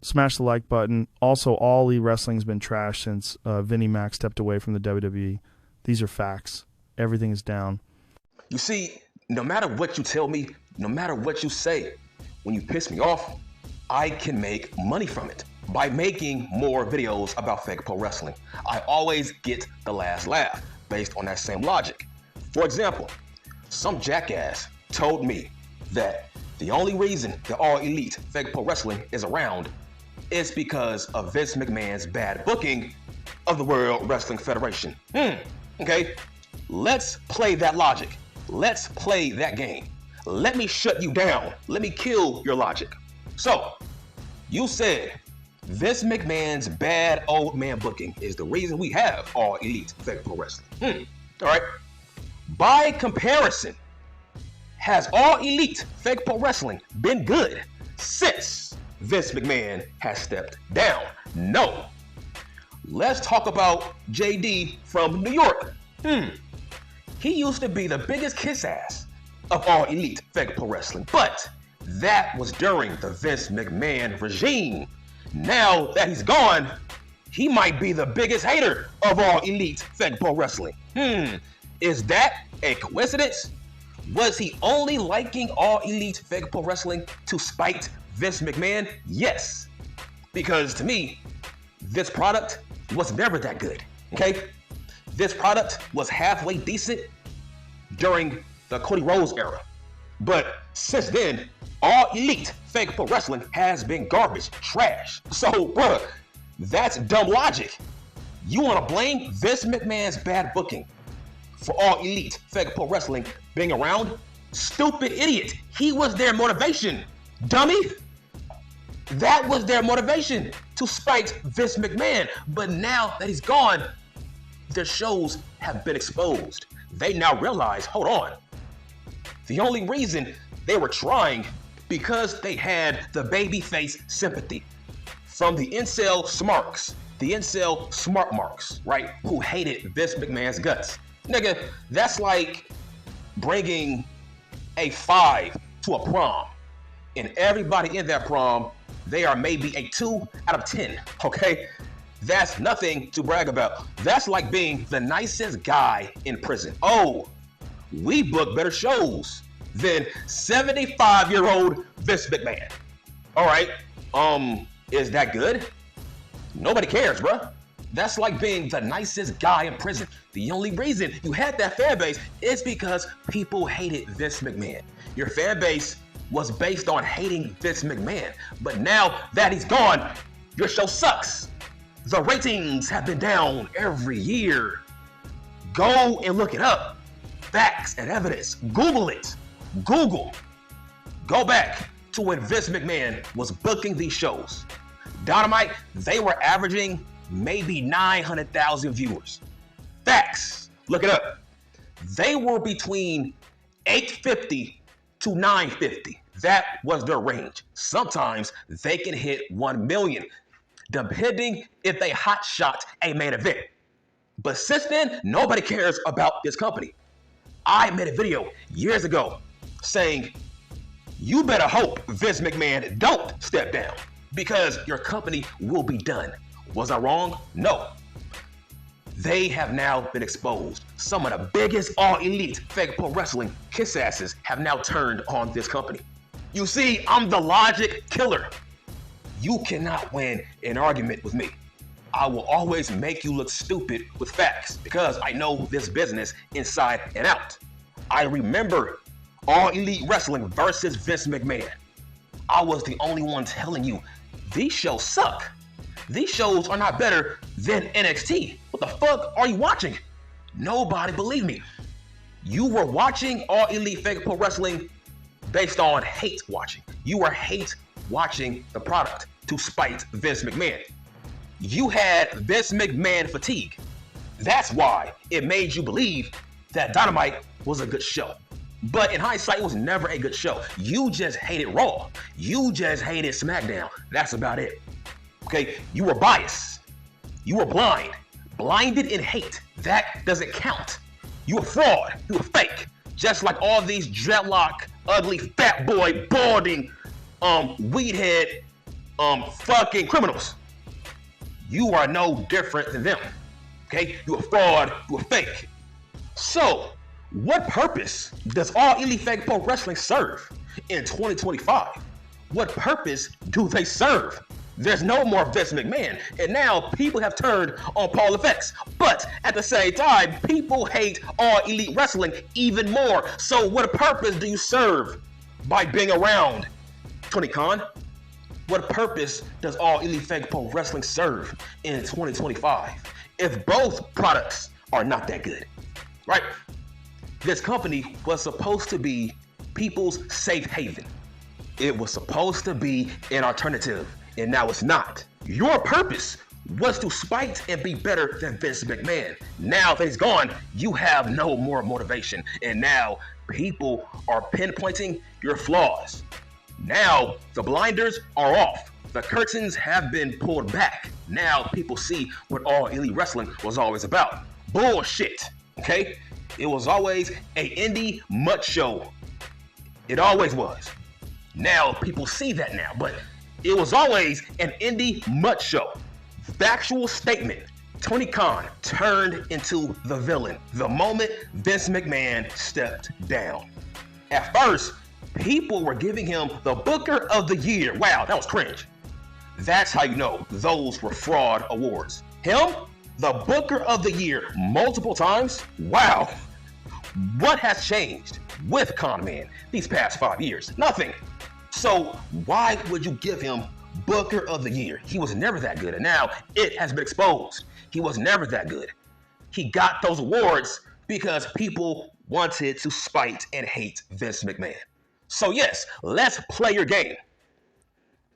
Smash the like button. Also, all Elite Wrestling's been trashed since Vinnie Mac stepped away from the WWE. These are facts. Everything is down. You see, no matter what you tell me, no matter what you say, when you piss me off, I can make money from it by making more videos about fake pro wrestling. I always get the last laugh based on that same logic. For example, some jackass told me that the only reason the All Elite Fake Pro Wrestling is around is because of Vince McMahon's bad booking of the World Wrestling Federation. Okay, let's play that logic. Let's play that game. Let me shut you down. Let me kill your logic. So, you said Vince McMahon's bad old man booking is the reason we have All Elite Fake Pro Wrestling. All right. By comparison, has All Elite Fake Pro Wrestling been good since Vince McMahon has stepped down? No. Let's talk about JD from New York. He used to be the biggest kiss ass of All Elite Fake Pro Wrestling, but that was during the Vince McMahon regime. Now that he's gone, he might be the biggest hater of All Elite Fake Pro Wrestling. Is that a coincidence? Was he only liking All Elite Fake Pro Wrestling to spite Vince McMahon? Yes. Because to me, this product was never that good, okay? This product was halfway decent during the Cody Rhodes era. But since then, All Elite Fake Pro Wrestling has been garbage, trash. So, bruh, that's dumb logic. You wanna blame Vince McMahon's bad booking for All Elite Fake Pro Wrestling being around? Stupid idiot. He was their motivation, dummy. That was their motivation, to spite Vince McMahon. But now that he's gone, their shows have been exposed. They now realize, hold on, the only reason they were trying because they had the babyface sympathy from the incel smarks, the incel smart marks, right? Who hated Vince McMahon's guts. Nigga, that's like bringing a 5 to a prom, and everybody in that prom, they are maybe a 2 out of 10, okay? That's nothing to brag about. That's like being the nicest guy in prison. Oh, we book better shows than 75-year-old Vince McMahon. All right, is that good? Nobody cares, bruh. That's like being the nicest guy in prison. The only reason you had that fan base is because people hated Vince McMahon. Your fan base was based on hating Vince McMahon. But now that he's gone, your show sucks. The ratings have been down every year. Go and look it up. Facts and evidence. Google it. Google. Go back to when Vince McMahon was booking these shows. Dynamite, they were averaging maybe 900,000 viewers. Facts. Look it up. They were between 850 to 950. That was their range. Sometimes they can hit 1 million, depending if they hot shot a main event. But since then, nobody cares about this company. I made a video years ago saying, you better hope Vince McMahon don't step down because your company will be done. Was I wrong? No. They have now been exposed. Some of the biggest All Elite Fake Pro Wrestling kiss asses have now turned on this company. You see, I'm the logic killer. You cannot win an argument with me. I will always make you look stupid with facts because I know this business inside and out. I remember All Elite Wrestling versus Vince McMahon. I was the only one telling you, these shows suck. These shows are not better than NXT. What the fuck are you watching? Nobody believed me. You were watching All Elite Fake Pro Wrestling based on hate watching. You were hate watching the product to spite Vince McMahon. You had Vince McMahon fatigue. That's why it made you believe that Dynamite was a good show. But in hindsight, it was never a good show. You just hated Raw. You just hated SmackDown. That's about it. Okay, you were biased. You were blind. Blinded in hate. That doesn't count. You were fraud. You were fake. Just like all these dreadlock, ugly, fat boy, balding, weed head, fucking criminals. You are no different than them. Okay? You a fraud, you a fake. So, what purpose does All Elite Fake Pro Wrestling serve in 2025? What purpose do they serve? There's no more Vince McMahon, and now people have turned on Paul Effects. But at the same time, people hate All Elite Wrestling even more. So what purpose do you serve by being around Tony Khan? What purpose does All Elite Fake Pro Wrestling serve in 2025 if both products are not that good, right? This company was supposed to be people's safe haven. It was supposed to be an alternative, and now it's not. Your purpose was to spite and be better than Vince McMahon. Now that he's gone, you have no more motivation, and now people are pinpointing your flaws. Now the blinders are off. The curtains have been pulled back. Now people see what All Elite Wrestling was always about. Bullshit, okay? It was always a indie mutt show. It always was. Now people see that now, but it was always an indie mutt show. Factual statement. Tony Khan turned into the villain the moment Vince McMahon stepped down. At first, people were giving him the Booker of the Year. Wow, that was cringe. That's how you know those were fraud awards. Him, the Booker of the Year multiple times. Wow. What has changed with Con Man these past 5 years? Nothing. So why would you give him Booker of the Year? He was never that good, and now it has been exposed. He was never that good. He got those awards because people wanted to spite and hate Vince McMahon. So yes, let's play your game.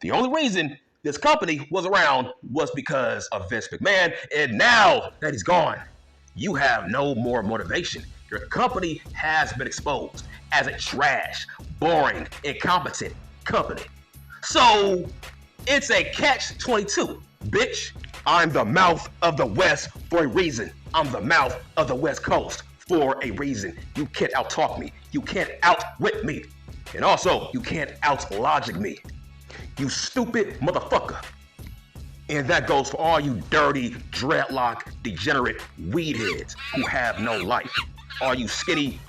The only reason this company was around was because of Vince McMahon, and now that he's gone, you have no more motivation. Your company has been exposed as a trash, boring, incompetent company. So it's a catch-22, bitch. I'm the mouth of the West for a reason. I'm the mouth of the West Coast for a reason. You can't out-talk me. You can't out-wit me. And also, you can't out-logic me. You stupid motherfucker. And that goes for all you dirty, dreadlock, degenerate weed heads who have no life. All you skinny,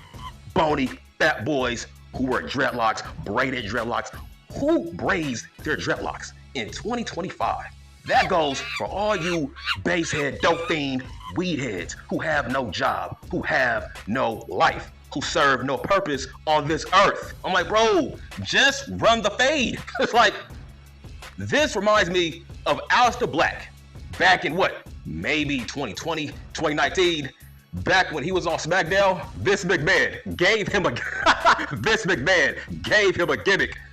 bony, fat boys who wear dreadlocks, braided dreadlocks. Who braids their dreadlocks in 2025? That goes for all you basehead, dope fiend, weed heads who have no job, who have no life, who serve no purpose on this earth. I'm like, bro, just run the fade. It's like, this reminds me of Aleister Black back in what? Maybe 2020, 2019. Back when he was on SmackDown, Vince McMahon gave him a gimmick